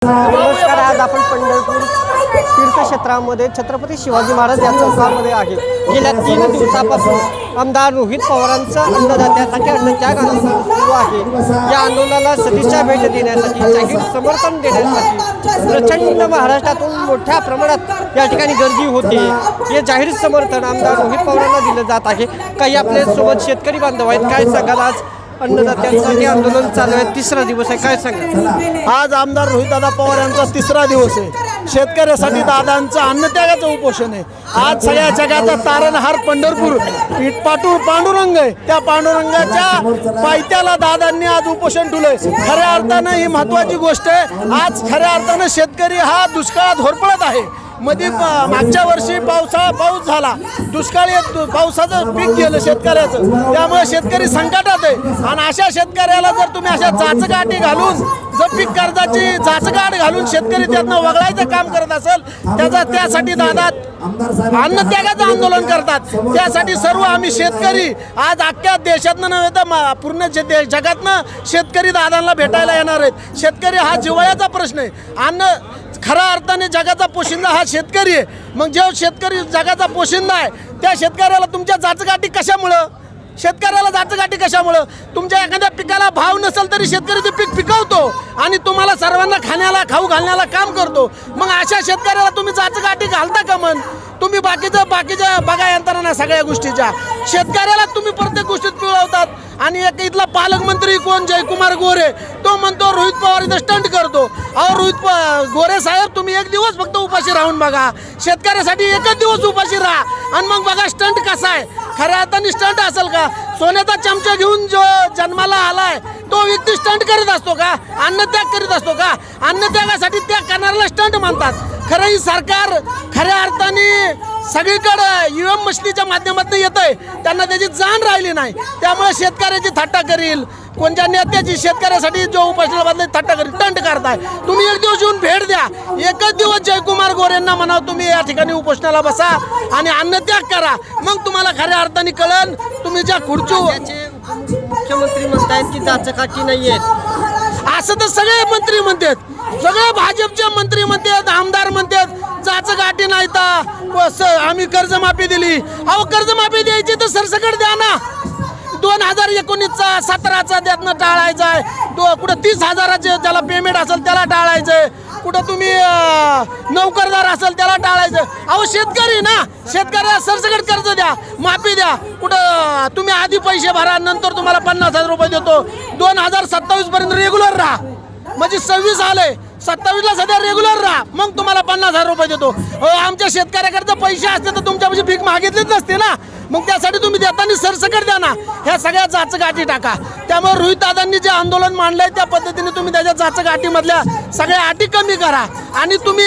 नमस्कार. आज आपण पंढरपूर तीर्थक्षेत्रामध्ये छत्रपती शिवाजी महाराज या चौकामध्ये आहे. गेल्या 3 दिवसापासून आमदार रोहित पवारांचा अन्नदात्यासाठी अन्नत्याग आंदोलन सुरू आहे. या आंदोलनाला सदिच्छा भेट देण्यासाठी, जाहीर समर्थन देण्यासाठी प्रचंड महाराष्ट्रातून मोठ्या प्रमाणात या ठिकाणी गर्दी होते. हे जाहीर समर्थन आमदार रोहित पवारांना दिलं जात आहे. काही आपल्या सोबत शेतकरी बांधव आहेत. काय सांगाल, आज अन्नदात्यांसाठी आंदोलन चालू आहे, 3रा दिवस आहे, काय सांगा? आज आमदार रोहितदादा पवार यांचा 3रा दिवस आहे. शेतकऱ्यासाठी दादांचं अन्नत्यागाचं उपोषण आहे. आज सगळ्या जगाचा तारणहार पंढरपूर पांडुरंग आहे. त्या पांडुरंगाच्या पायथ्याला दादांनी आज उपोषण ठेवलंय. खऱ्या अर्थानं ही महत्वाची गोष्ट आहे. आज खऱ्या अर्थानं शेतकरी हा दुष्काळात होरपळत आहे. मध्ये मागच्या वर्षी पाऊस झाला, दुष्काळी पावसाचं पीक गेलं शेतकऱ्याचं, त्यामुळे शेतकरी संकटात आहे. आणि अशा शेतकऱ्याला जर तुम्ही अशा चाचगाठी घालून, जर पीक कर्जाची चाचगाठ घालून शेतकरी त्यातनं वगळायचं काम करत असेल, त्यासाठी दादा अन्नत्यागाचं आंदोलन करतात. त्यासाठी सर्व आम्ही शेतकरी आज अख्ख्या देशातनं नव्हे तर पूर्ण जगातनं शेतकरी दादांना भेटायला येणार आहेत. शेतकरी हा जिव्हाळ्याचा प्रश्न आहे. अन्न खऱ्या अर्थाने जगाचा पोशिंदा हा शेतकरी आहे. मग जो शेतकरी जगाचा पोशिंदा आहे, त्या शेतकऱ्याला तुमच्या जाचगाठी कशामुळं? शेतकऱ्याला जाचगाठी कशामुळं? तुमच्या एखाद्या पिकाला भाव नसेल तरी शेतकरी ते पीक पिकवतो आणि तुम्हाला सर्वांना खाऊ घालण्याला काम करतो. मग अशा शेतकऱ्याला तुम्ही जाचगाठी घालता का? मन तुम्ही बाकीच्या बघा यंत्रणा सगळ्या गोष्टीच्या शेतकऱ्याला तुम्ही प्रत्येक गोष्टीत पिळवतात. आणि एक इथला पालकमंत्री कोण, जयकुमार गोरे, तो म्हणतो रोहित पवार इथं स्टंट करतो. अहो रोहित गोरे साहेब, तुम्ही 1 दिवस फक्त उपाशी राहून बघा. शेतकऱ्यासाठी 1च दिवस उपाशी राहा आणि मग बघा स्टंट कसा आहे. खऱ्या अर्थाने स्टंट असेल का? सोन्याचा चमचा घेऊन जो जन्माला आलाय तो व्यक्ती स्टंट करीत असतो का? अन्नत्याग करीत असतो का? अन्नत्यागासाठी त्याग करणाऱ्याला स्टंट म्हणतात. खरं ही सरकार खऱ्या अर्थाने सगळीकडे ईव्हीएम मशीनीच्या माध्यमातून येत आहे. त्यांना त्याची जाण राहिली नाही. त्यामुळे शेतकऱ्याची थट्टा करील, कोणत्या नेत्याची शेतकऱ्यासाठी जो उपासना बदल थट्टा करील, टंट करताय. तुम्ही 1 दिवस येऊन भेट द्या. 1च दिवस जयकुमार गोरेंना म्हणावं तुम्ही या ठिकाणी उपोषणाला बसा आणि अन्नत्याग करा. मग तुम्हाला खऱ्या अर्थाने कळन तुम्ही ज्या मुख्यमंत्री म्हणतायत की जाचकाठी नाही आहेत. असं तर सगळे मंत्री म्हणतात, सगळे भाजपचे मंत्री म्हणतात, आमदार म्हणतात जाचगाठी नाही तर आम्ही कर्जमाफी दिली. अहो कर्जमाफी द्यायची तर सरसकट द्या ना. 2019चा 17चा त्यातनं टाळायचा आहे. कुठं 30,000चे ज्याला पेमेंट असेल त्याला टाळायचंय, कुठं तुम्ही नोकरदार असेल त्याला टाळायचं. अहो शेतकरी ना, शेतकऱ्याला सरसकट कर्ज द्या, माफी द्या. कुठं तुम्ही आधी पैसे भरा, नंतर तुम्हाला 50,000 रुपये देतो. 2027 पर्यंत रेग्युलर राहा. म्हणजे 26 आले, 27ला सध्या रेग्युलर राहा, मग तुम्हाला 50,000 रुपये देतो. आमच्या शेतकऱ्याकडे पैसे असते तर तुमच्यापाशी भीक मागितलीच नसते ना. मग त्यासाठी तुम्ही देताना सरसकट द्या ना. ह्या सगळ्या जाचगाठी टाका. त्यामुळे रोहित दादांनी जे आंदोलन मांडलंय त्या पद्धतीने तुम्ही त्याच्या जाचगाठीमधल्या सगळ्या अटी कमी करा. आणि तुम्ही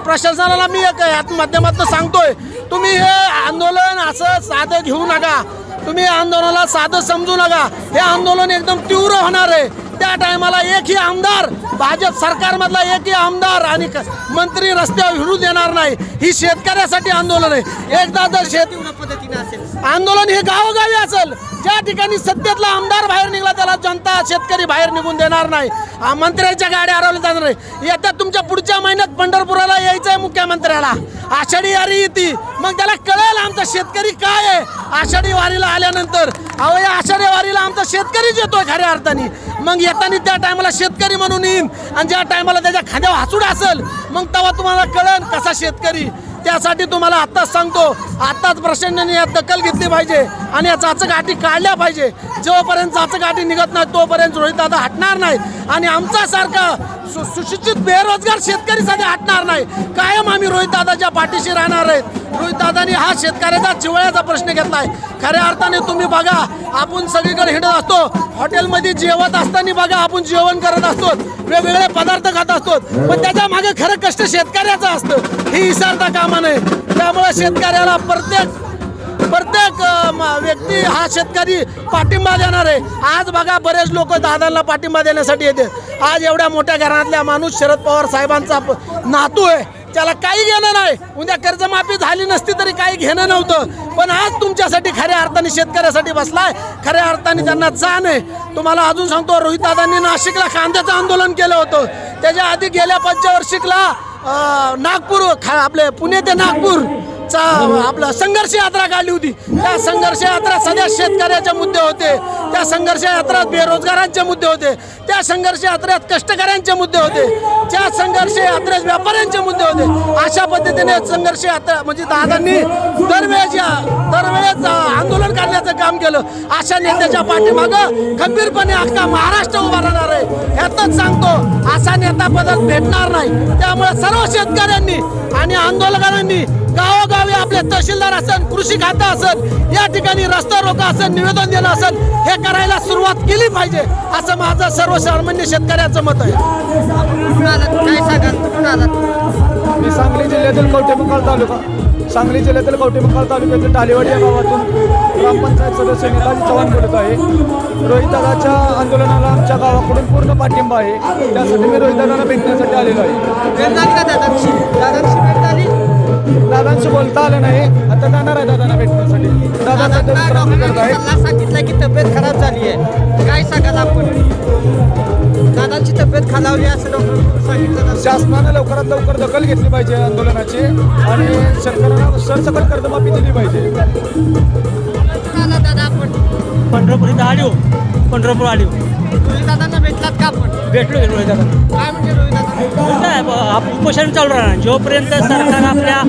प्रशासनाला मी एक माध्यमातून सांगतोय, तुम्ही हे आंदोलन असं साधं घेऊ नका. तुम्ही आंदोलनाला साधं समजू नका. हे आंदोलन एकदम तीव्र होणार आहे. त्या टायमाला एकही आमदार, भाजप सरकारमधला एकही आमदार आणि मंत्री रस्त्यावर हिडू देणार नाही. ही शेतकऱ्यासाठी आंदोलन आहे. एकदा जर पद्धतीने असेल आंदोलन हे गावोगावी असेल, ज्या ठिकाणी सत्तेतला आमदार बाहेर निघाला त्याला जनता शेतकरी बाहेर निघून देणार नाही. मंत्र्यांच्या गाड्या हरवल्या जाणार नाही. येत्या तुमच्या पुढच्या महिन्यात पंढरपुराला यायचं आहे मुख्यमंत्र्याला. आषाढी वारी येते, मग त्याला कळेल आमचा शेतकरी काय आहे. आषाढी वारीला आल्यानंतर अहो या आषाढी वारीला आमचा शेतकरीच येतोय खऱ्या अर्थाने. मग येताना त्या टायमाला शेतकरी म्हणून येईन आणि ज्या टायमाला त्याच्या खांद्यावर हासूड असेल मग तेव्हा तुम्हाला कळेल कसा शेतकरी. त्यासाठी तुम्हाला आत्ताच सांगतो, आत्ताच प्रशासनाने यात दखल घेतली पाहिजे आणि या चाचगाठी काढल्या पाहिजे. जोपर्यंत चाचगाठी निघत नाही तोपर्यंत रोहित दादा हटणार नाही. आणि आमच्यासारखा सुशिक्षित बेरोजगार शेतकरी सध्या हटणार नाही. कायम आम्ही रोहित दादाच्या पाठीशी राहणार आहेत. रोहित दादांनी हा शेतकऱ्याचा जिव्हाळ्याचा प्रश्न घेतलाय. खऱ्या अर्थाने तुम्ही बघा, आपण सगळीकडे हिंडत असतो, हॉटेलमध्ये जेवत असताना बघा आपण जेवण करत असतो, वेगवेगळे पदार्थ खात असतो, पण त्याच्या मागे खरं कष्ट शेतकऱ्याचं असतं. ही विसरता कामा नये. त्यामुळे शेतकऱ्याला प्रत्येक व्यक्ती हा शेतकरी पाठिंबा देणार आहे. आज बघा बरेच लोक दादांना पाठिंबा देण्यासाठी येते. आज एवढ्या मोठ्या घराण्यातल्या माणूस शरद पवार साहेबांचा नातू आहे. त्याला काही घेणं नाही. उद्या कर्जमाफी झाली नसती तरी काही घेणं नव्हतं. पण आज तुमच्यासाठी खऱ्या अर्थाने शेतकऱ्यासाठी बसलाय, खऱ्या अर्थाने त्यांना जाण आहे. तुम्हाला अजून सांगतो, रोहितदादांनी नाशिकला कांद्याचं आंदोलन केलं होतं. त्याच्या आधी गेल्या पंचवार्षिकला नागपूर आपले पुणे ते नागपूर आपला संघर्ष यात्रा काढली होती. त्या संघर्ष यात्रा सध्या शेतकऱ्याचे मुद्दे होते, त्या संघर्ष यात्रेत बेरोजगारांचे मुद्दे होते, त्या संघर्ष यात्रेत कष्टकऱ्यांचे मुद्दे होते, त्या संघर्ष यात्रेत व्यापाऱ्यांचे मुद्दे होते. अशा पद्धतीने संघर्ष यात्रा म्हणजे दादांनी दरवेळेस आंदोलन करण्याचं काम केलं. अशा नेत्याच्या पाठीमागं खंबीरपणे अख्खा महाराष्ट्र उभा राहणार आहे. ह्यातच सांगतो, असा नेता बदल भेटणार नाही. त्यामुळे सर्व शेतकऱ्यांनी आणि आंदोलकांनी गावोगावी आपले तहसीलदार असेल, कृषी खातं असेल, या ठिकाणी रस्ता रोका असेल, निवेदन देणं असेल, हे करायला सुरुवात केली पाहिजे, असं माझं सर्वसामान्य शेतकऱ्याचं मत आहे. काय सांगाल, कुठून आलात? मी सांगली जिल्ह्यातील कवठेमंकाळ तालुका तालुक्यातील टालेवाडी या गावातून ग्रामपंचायत सदस्य नेताजी चव्हाण बोलत आहे. रोहितदादाच्या आंदोलनाला आमच्या गावाकडून पूर्ण पाठिंबा आहे. त्यासाठी मी रोहितदादांना भेटण्यासाठी आलेलो आहे. भेट झाली का दादांशी? दादांशी भेट झाली? दादांशी बोलता आलं नाही, आता जाणार आहे दादांना भेटण्यासाठी. दादांना डॉक्टरांनी सल्ला सांगितला की तब्येत खराब झाली आहे, काय सांगाल आपण? दादांची तब्येत खालावली असं डॉक्टरांनी सांगितलं. शासनानं लवकरात लवकर दखल घेतली पाहिजे आंदोलनाची आणि शेतकऱ्यांना सरसकट कर्जमाफी दिली पाहिजे. दादा आपण पंढरपूर इथं आलो, पंढरपूर आलो. रोहितदादांना भेटलात का आपण? भेटलो रोहितदादा. काय म्हणजे रोहितदादा? उपोषण चालू राहणार. जोपर्यंत सरकार आपल्या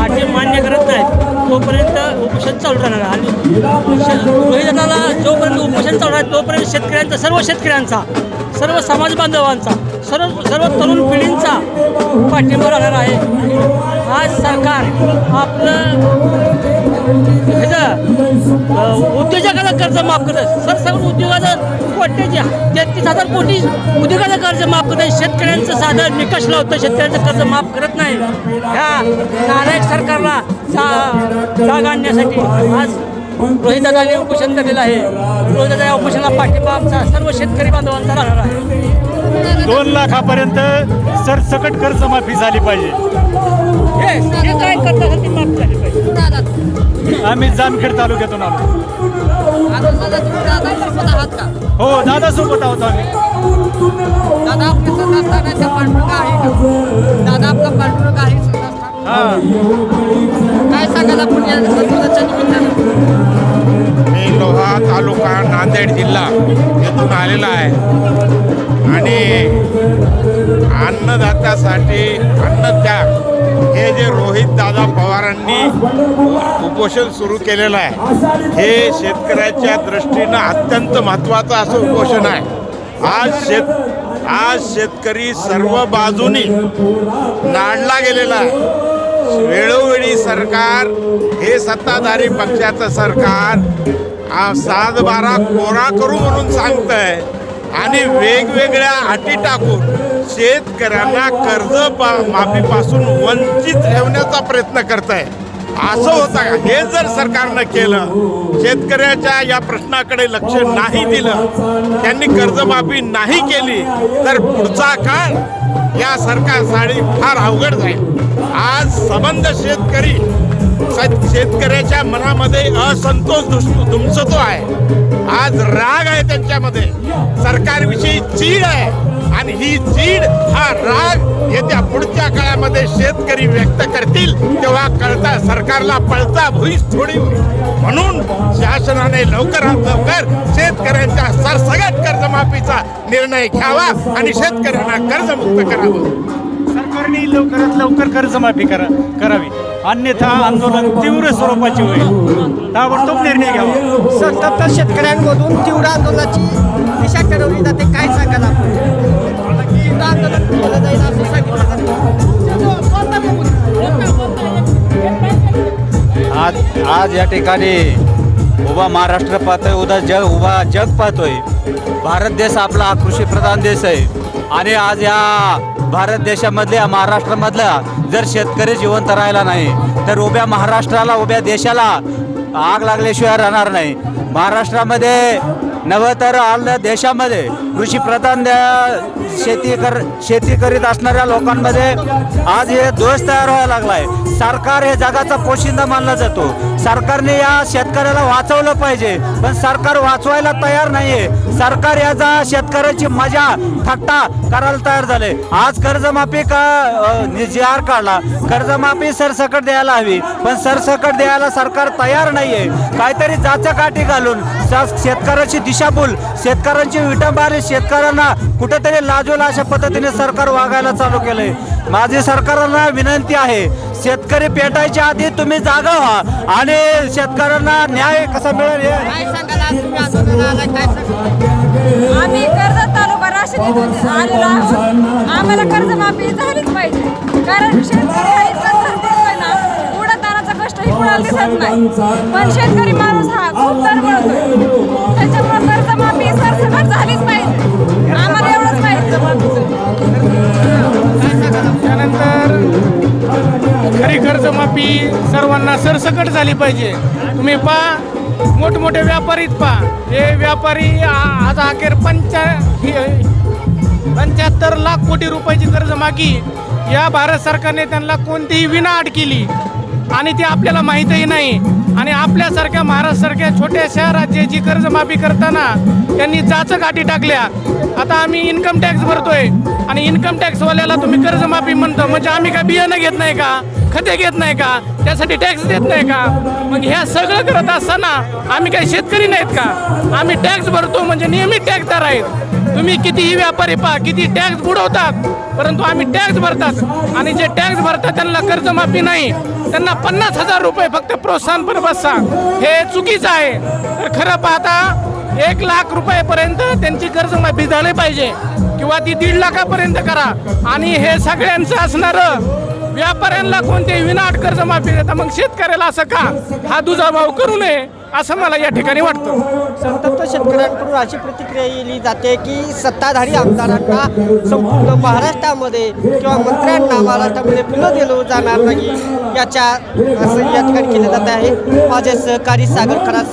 अटी मान्य करत नाही तोपर्यंत उपोषण चालू राहणार. आणि रोहितदादाला जोपर्यंत उपोषण चालू राहणार तोपर्यंत शेतकऱ्यांचा, सर्व शेतकऱ्यांचा, सर्व समाज बांधवांचा, सर्व तरुण पिढींचा पाठिंबा राहणार आहे. आज सरकार आपलं उद्योजकाला कर्ज माफ करत, सरसकट उद्योगाचं कोट्याच्या 33,000 कोटी उद्योगाचं कर्ज माफ करत, शेतकऱ्यांचं साधं निकष लावतं, शेतकऱ्यांचं कर्ज माफ करत नाही. ह्या नालायक सरकारला जाग आणण्यासाठी आज रोहितदादांनी उपोषण केलेलं आहे. रोहितदादा या उपोषणाला पाठिंबा आमचा सर्व शेतकरी बांधवांचा राहणार आहे. 2 लाखापर्यंत सरसकट कर्जमाफी झाली पाहिजे. हे काय करतात ती माफ झाली पाहिजे. आम्ही जामखेड तालुक्यातून आलो. दादांसोबत आहात का? हो, दादासोबत आहोत आम्ही. दादा आपले सत्तास्थानाचे पांडुरंग आहे का? दादा आपला पांडुरंग आहे सत्तास्थान. काय सांगाल आपण या सत्ताच्या निमित्तानं? मी लोहा तालुका नांदेड जिल्हा येथून आलेला आहे आणि अन्नदात्यासाठी अन्नत्याग हे जे रोहितदादा पवारांनी उपोषण सुरू केलेलं आहे, हे शेतकऱ्याच्या दृष्टीनं अत्यंत महत्त्वाचं असं उपोषण आहे. आज शेतकरी सर्व बाजूनी नाडला गेलेला आहे. वेळोवेळी सरकार हे सत्ताधारी पक्षाचं सरकार 7-12 कोरा करू म्हणून सांगतंय आणि वेगवेगळ्या अटी टाकून शेतकऱ्यांना कर्ज माफीपासून वंचित ठेवण्याचा प्रयत्न करत आहे. असं होतं का? हे जर सरकारनं केलं, शेतकऱ्याच्या या प्रश्नाकडे लक्ष नाही दिलं, त्यांनी कर्जमाफी नाही केली तर पुढचा काळ या सरकारसाठी फार अवघड जाईल. आज सबंध शेतकऱ्याच्या मनामध्ये असंतोष धुमसतो आहे. आज राग आहे त्यांच्यामध्ये, सरकारविषयी चीड आहे आणि ही चीड, हा राग येत्या पुढच्या काळामध्ये शेतकरी व्यक्त करतील तेव्हा कळता सरकारला पळता भुईस थोडी होईल. म्हणून शासनाने लवकरात लवकर शेतकऱ्यांच्या सरसकट कर्जमाफीचा निर्णय घ्यावा आणि शेतकऱ्यांना कर्जमुक्त करावं. सरकारने लवकरात लवकर कर्जमाफी करावी, अन्यथा आंदोलन तीव्र स्वरूपाचे होईल. ताबडतोब निर्णय घ्यावा. संतप्त शेतकऱ्यांमधून तीव्र आंदोलनाची दिशा ठरवली जाते, काय सांगाल आपण? तीव्र आंदोलन केलं जाईल असं सांगितलं जातं. आज या ठिकाणी उभा महाराष्ट्र पाहतोय, उभा जग पाहतोय. भारत देश आपला हा कृषीप्रधान देश आहे आणि आज या भारत देशामधल्या, महाराष्ट्रामधला जर शेतकरी जिवंत राहिला नाही तर उभ्या महाराष्ट्राला, उभ्या देशाला आग लागल्याशिवाय राहणार नाही. महाराष्ट्रामध्ये नव्हे तर आपल्या देशामध्ये कृषीप्रधान शेती करीत असणाऱ्या लोकांमध्ये आज हे दोष तयार व्हायला लागला आहे. सरकार हे जगाचा पोशिंदा मानला जातो. सरकारने या शेतकऱ्याला वाचवलं पाहिजे, पण सरकार वाचवायला तयार नाहीये. सरकार याचा शेतकऱ्याची मजा थट्टा करायला तयार झाले. आज कर्जमाफी जी आर काढला, कर्जमाफी सरसकट द्यायला हवी, पण सरसकट द्यायला सरकार तयार नाहीये. काहीतरी जाचकाठी घालून शेतकऱ्याची दिशाभूल, शेतकऱ्यांची विटंबना, शेतकऱ्यांना कुठेतरी लाजवलं अशा पद्धतीने सरकार वागायला चालू केलंय. माझी सरकारला विनंती आहे, शेतकरी पेटायच्या आधी तुम्ही जागा व्हा आणि शेतकऱ्यांना न्याय कसा मिळेल हे आम्ही कर्जत तालुका राष्ट्रवादीतून आलेलो आहोत. आम्हाला कर्जमाफी झालीच पाहिजे, कारण शेतकरी हा इतका धडपडतोय ना, उडतानाचा कष्टही कुणाला दिसत नाही, पण शेतकरी माणूस हा खूप धडपडतोय. त्याच्यामुळे कर्जमाफी सरसकट झालीच पाहिजे. आम्हाला एवढंच पाहिजे. त्यानंतर खरी कर्जमाफी सर्वांना सरसकट झाली पाहिजे. तुम्ही पहा, मोठमोठे व्यापारीच पहा, हे व्यापारी आज अखेर 75 लाख कोटी रुपयाची कर्जमाफी या भारत सरकारने त्यांना कोणतीही विनाअट केली आणि ते आपल्याला माहीतही नाही. आणि आपल्यासारख्या महाराष्ट्रासारख्या छोट्याशा राज्याची कर्जमाफी करताना त्यांनी जाचकाठी टाकल्या. आता आम्ही इन्कम टॅक्स भरतोय आणि इन्कम टॅक्सवाल्याला तुम्ही कर्जमाफी म्हणतो, म्हणजे आम्ही काय बियाणं घेत नाही का, खते घेत नाही का, त्यासाठी टॅक्स देत नाही का? मग ह्या सगळं करत असताना आम्ही काही शेतकरी नाहीत का? आम्ही टॅक्स भरतो म्हणजे नियमित टॅक्सदार आहेत. तुम्ही कितीही व्यापारी पहा, किती टॅक्स बुडवतात, परंतु आम्ही टॅक्स भरतात आणि जे टॅक्स भरतात त्यांना कर्जमाफी नाही, त्यांना 50,000 रुपये फक्त प्रोत्साहनपर बसा. हे चुकीचं आहे. तर खरं पाहता 1 लाख रुपयेपर्यंत त्यांची कर्जमाफी झाली पाहिजे किंवा ती 1.5 लाखापर्यंत करा. आणि हे सगळ्यांचं असणारं, व्यापाऱ्यांना कोणतेही विनाअट कर्जमाफी देता, मग शेतकऱ्याला असं का हा दुजाभाव करू नये असं मला या ठिकाणी वाटतं. संतप्त शेतकऱ्यांकडून अशी प्रतिक्रिया दिली जाते की सत्ताधारी आमदारांना संपूर्ण महाराष्ट्रामध्ये किंवा मंत्र्यांना महाराष्ट्रामध्ये फुलं दिलं जाणार नाही, याच्या असं या ठिकाणी केलं जात आहे. माझे सहकारी सागर खरात